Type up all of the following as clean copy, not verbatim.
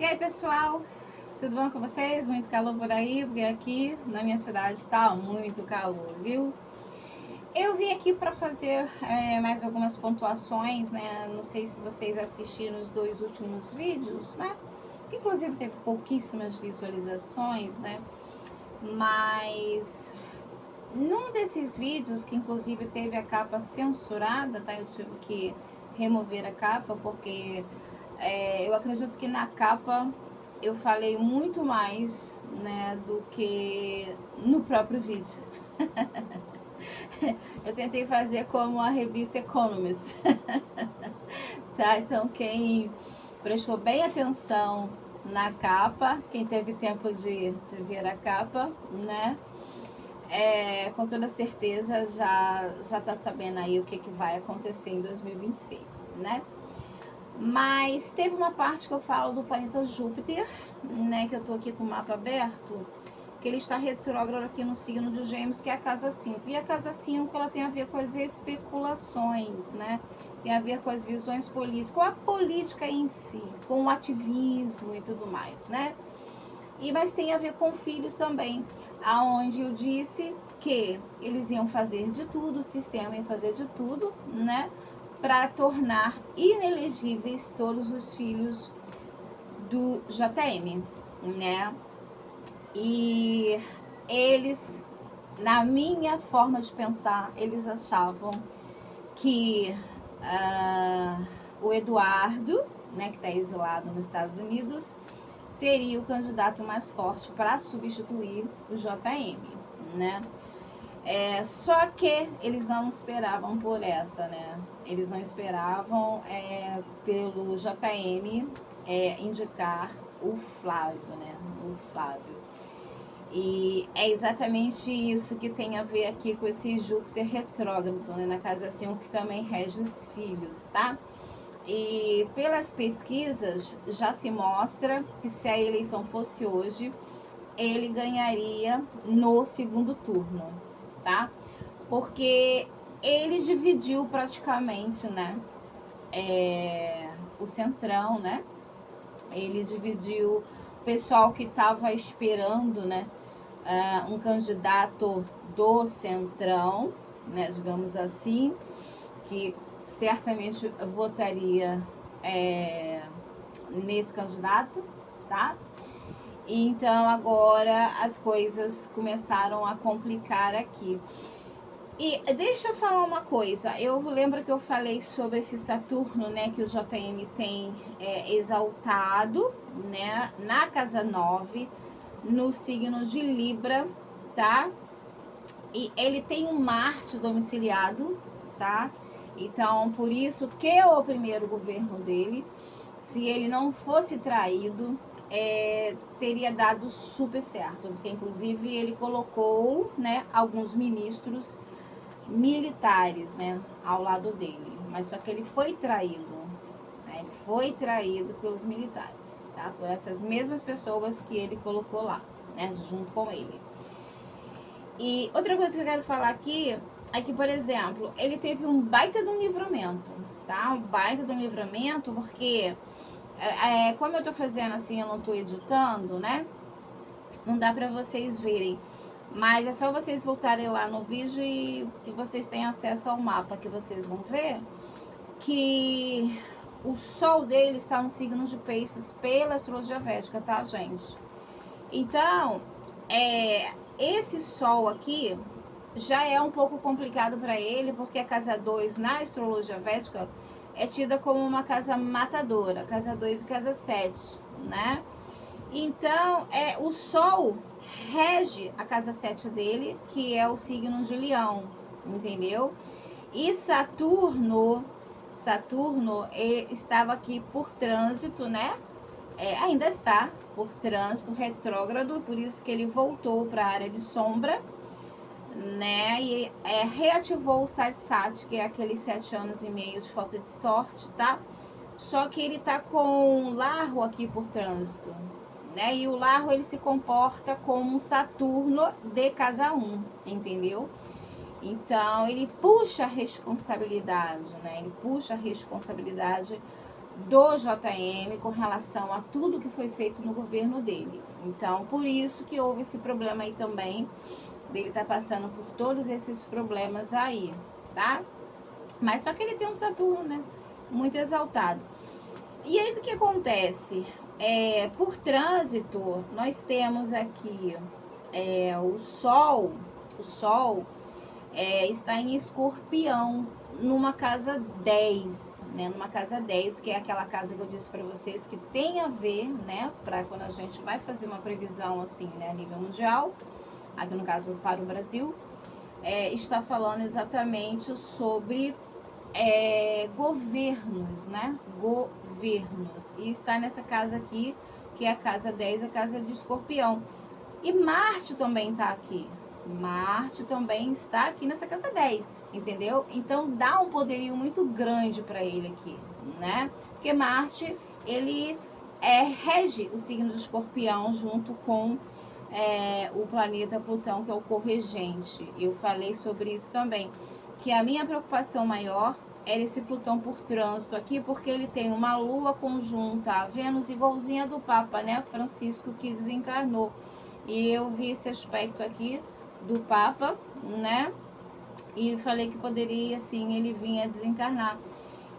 E aí, pessoal, tudo bom com vocês? Muito calor por aí, porque aqui na minha cidade tá muito calor, viu? Eu vim aqui para fazer mais algumas pontuações, né? Não sei se vocês assistiram os dois últimos vídeos, né? Que inclusive teve pouquíssimas visualizações, né? Mas num desses vídeos, que inclusive teve a capa censurada, tá? Eu tive que remover a capa, porque eu acredito que na capa eu falei muito mais, né, do que no próprio vídeo. Eu tentei fazer como a revista Economist, tá? Então quem prestou bem atenção na capa, quem teve tempo de ver a capa, né, com toda certeza já tá sabendo aí o que vai acontecer em 2026, né? Mas teve uma parte que eu falo do planeta Júpiter, né, que eu tô aqui com o mapa aberto, que ele está retrógrado aqui no signo de Gêmeos, que é a casa 5. E a casa 5, ela tem a ver com as especulações, né? Tem a ver com as visões políticas, com a política em si, com o ativismo e tudo mais, né? Mas tem a ver com filhos também, aonde eu disse que eles iam fazer de tudo, o sistema ia fazer de tudo, né, para tornar inelegíveis todos os filhos do JM, né? E eles, na minha forma de pensar, eles achavam que o Eduardo, né, que está exilado nos Estados Unidos, seria o candidato mais forte para substituir o JM, né? Só que eles não esperavam por essa, né? Eles não esperavam pelo JM indicar o Flávio, né? O Flávio. E é exatamente isso que tem a ver aqui com esse Júpiter retrógrado, né? Na casa 5, que também rege os filhos, tá? E pelas pesquisas já se mostra que se a eleição fosse hoje, ele ganharia no segundo turno, tá? Porque ele dividiu praticamente, né, o centrão, né? Ele dividiu o pessoal que estava esperando, né, um candidato do centrão, né, digamos assim, que certamente votaria nesse candidato, tá? Então agora as coisas começaram a complicar aqui. E deixa eu falar uma coisa, eu lembro que eu falei sobre esse Saturno, né, que o JM tem exaltado, né, na casa 9, no signo de Libra, tá? E ele tem um Marte domiciliado, tá? Então, por isso que o primeiro governo dele, se ele não fosse traído, teria dado super certo, porque inclusive ele colocou, né, alguns ministros militares, né, ao lado dele, mas só que ele foi traído, né, ele foi traído pelos militares, tá? Por essas mesmas pessoas que ele colocou lá, né, junto com ele. E outra coisa que eu quero falar aqui é que, por exemplo, ele teve um baita de um livramento, tá? Um baita de um livramento, porque como eu tô fazendo assim, eu não tô editando, né? Não dá pra vocês verem. Mas é só vocês voltarem lá no vídeo e vocês têm acesso ao mapa, que vocês vão ver que o sol dele está no signo de Peixes pela astrologia védica, tá, gente? Então, esse sol aqui já é um pouco complicado para ele, porque a casa 2 na astrologia védica é tida como uma casa matadora, casa 2 e casa 7, né? Então, o sol rege a casa 7 dele, que é o signo de Leão, entendeu? E Saturno estava aqui por trânsito, né? Ainda está por trânsito retrógrado, por isso que ele voltou para a área de sombra, né? E reativou o Sat, que é aqueles 7 anos e meio de falta de sorte, tá? Só que ele tá com Larro aqui por trânsito, né? E o Larro, ele se comporta como um Saturno de casa 1, entendeu? Então ele puxa a responsabilidade, né? Ele puxa a responsabilidade do JM com relação a tudo que foi feito no governo dele. Então, por isso que houve esse problema aí também, dele tá passando por todos esses problemas aí, tá? Mas só que ele tem um Saturno, né? Muito exaltado. E aí, o que acontece? Por trânsito, nós temos aqui o Sol está em Escorpião, numa casa 10, né? Numa casa 10, que é aquela casa que eu disse para vocês que tem a ver, né? Para quando a gente vai fazer uma previsão assim, né? A nível mundial, aqui no caso para o Brasil, está falando exatamente sobre governos, né? Governos. E está nessa casa aqui, que é a casa 10, a casa de Escorpião. E Marte também está aqui. Marte também está aqui nessa casa 10, entendeu? Então dá um poderio muito grande para ele aqui, né? Porque Marte, ele rege o signo de Escorpião junto com o planeta Plutão, que é o corregente. Eu falei sobre isso também, que a minha preocupação maior era esse Plutão por trânsito aqui, porque ele tem uma lua conjunta a Vênus igualzinha do Papa, né? Francisco, que desencarnou. E eu vi esse aspecto aqui do Papa, né? E falei que poderia, assim, ele vir a desencarnar.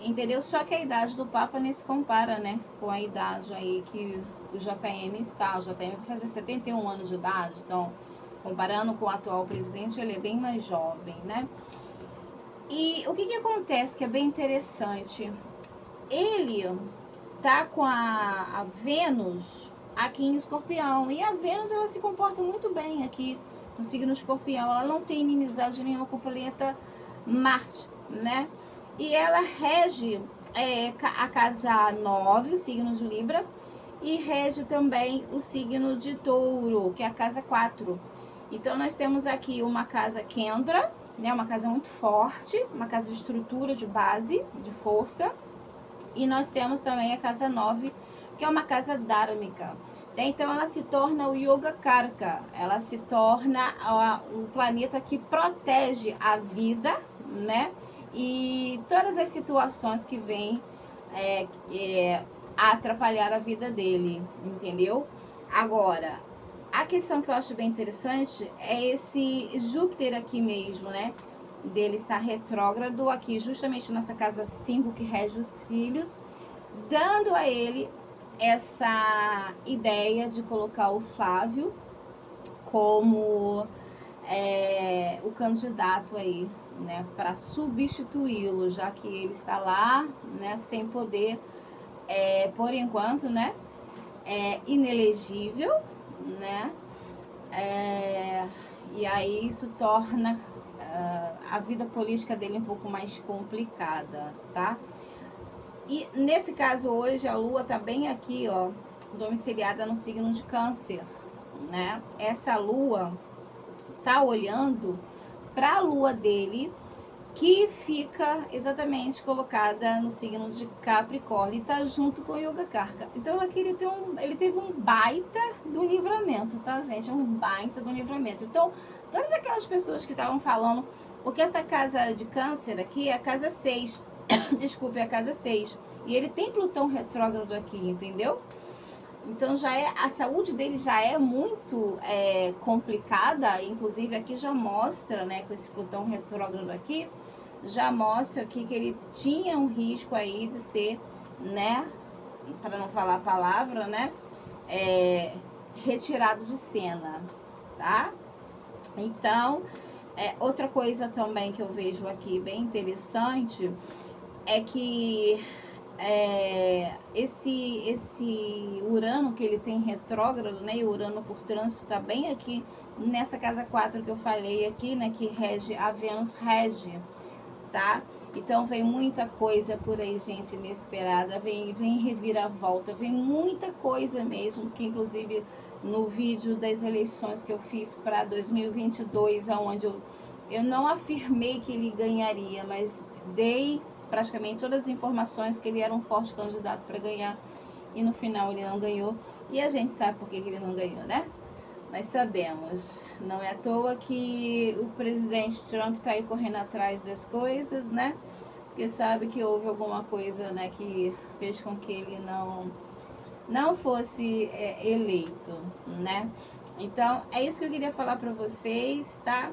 Entendeu? Só que a idade do Papa nem se compara, né? Com a idade aí que o JM está. O JM vai fazer 71 anos de idade, então, comparando com o atual presidente, ele é bem mais jovem, né? E o que acontece que é bem interessante? Ele tá com a Vênus aqui em Escorpião. E a Vênus, ela se comporta muito bem aqui no signo Escorpião. Ela não tem inimizade nenhuma com o planeta Marte, né? E ela rege a casa 9, o signo de Libra, e rege também o signo de Touro, que é a casa 4. Então, nós temos aqui uma casa Kendra, né? Uma casa muito forte, uma casa de estrutura, de base, de força. E nós temos também a casa 9, que é uma casa dármica. Então, ela se torna o Yoga Karka, ela se torna o planeta que protege a vida, né? E todas as situações que vêm a atrapalhar a vida dele, entendeu? Agora, a questão que eu acho bem interessante é esse Júpiter aqui mesmo, né? Dele está retrógrado aqui, justamente nessa casa 5 que rege os filhos, dando a ele essa ideia de colocar o Flávio como o candidato aí, né, para substituí-lo, já que ele está lá, né, sem poder, por enquanto, né, inelegível, né, e aí isso torna a vida política dele um pouco mais complicada, tá? E nesse caso hoje a Lua tá bem aqui, ó, domiciliada no signo de Câncer, né? Essa Lua tá olhando para a Lua dele, que fica exatamente colocada no signo de Capricórnio e tá junto com o Yoga Karka. Então aqui ele teve um baita do livramento, tá, gente? Um baita do livramento. Então, todas aquelas pessoas que estavam falando, porque essa casa de Câncer aqui é a casa 6, desculpe, é a casa 6. E ele tem Plutão retrógrado aqui, entendeu? Então a saúde dele já é muito complicada, inclusive aqui já mostra, né, com esse Plutão retrógrado aqui, já mostra aqui que ele tinha um risco aí de ser, né, para não falar a palavra, né, retirado de cena, tá? Então, outra coisa também que eu vejo aqui bem interessante é que esse Urano que ele tem retrógrado, né, e o Urano por trânsito tá bem aqui nessa casa 4 que eu falei aqui, né, que rege, a Vênus rege, tá? Então vem muita coisa por aí, gente, inesperada, vem reviravolta, vem muita coisa mesmo, que inclusive no vídeo das eleições que eu fiz para 2022, onde eu não afirmei que ele ganharia, mas dei praticamente todas as informações que ele era um forte candidato para ganhar, e no final ele não ganhou, e a gente sabe por que ele não ganhou, né? Nós sabemos, não é à toa que o presidente Trump está aí correndo atrás das coisas, né? porque sabe que houve alguma coisa, né, que fez com que ele não fosse eleito, né? Então, é isso que eu queria falar para vocês, tá?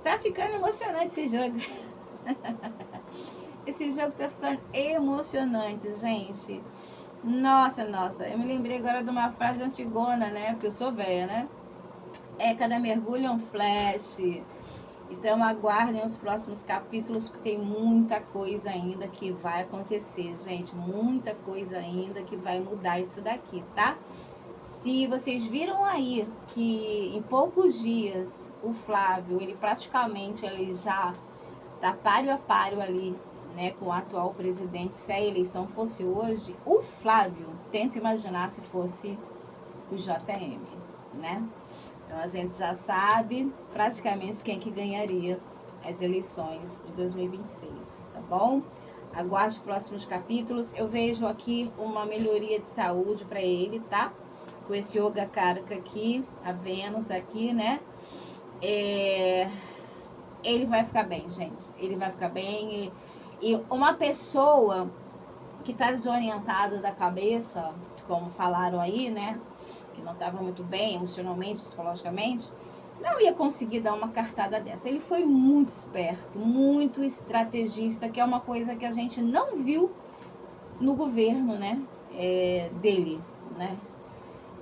Tá ficando emocionante esse jogo. Esse jogo tá ficando emocionante, gente. Nossa, eu me lembrei agora de uma frase antigona, né? Porque eu sou velha, né? Cada mergulho é um flash. Então aguardem os próximos capítulos, porque tem muita coisa ainda que vai acontecer, gente. Muita coisa ainda que vai mudar isso daqui, tá? Se vocês viram aí que em poucos dias o Flávio, ele praticamente ele já tá páreo a páreo ali, né, com o atual presidente. Se a eleição fosse hoje, o Flávio, tenta imaginar se fosse o JM, né? Então a gente já sabe praticamente quem que ganharia as eleições de 2026, tá bom? Aguarde os próximos capítulos. Eu vejo aqui uma melhoria de saúde para ele, tá? Com esse Yoga Karaka aqui, a Vênus aqui, né? Ele vai ficar bem, gente. Ele vai ficar bem. E uma pessoa que tá desorientada da cabeça, como falaram aí, né? Que não estava muito bem emocionalmente, psicologicamente, não ia conseguir dar uma cartada dessa. Ele foi muito esperto, muito estrategista, que é uma coisa que a gente não viu no governo, né? Dele, né?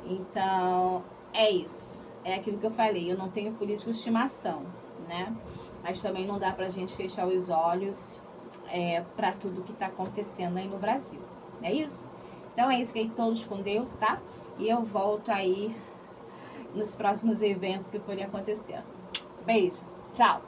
Então, é isso. É aquilo que eu falei. Eu não tenho político de estimação, né? Mas também não dá pra gente fechar os olhos para tudo que tá acontecendo aí no Brasil. É isso? Então é isso, fiquem todos com Deus, tá? E eu volto aí nos próximos eventos que forem acontecendo. Beijo, tchau!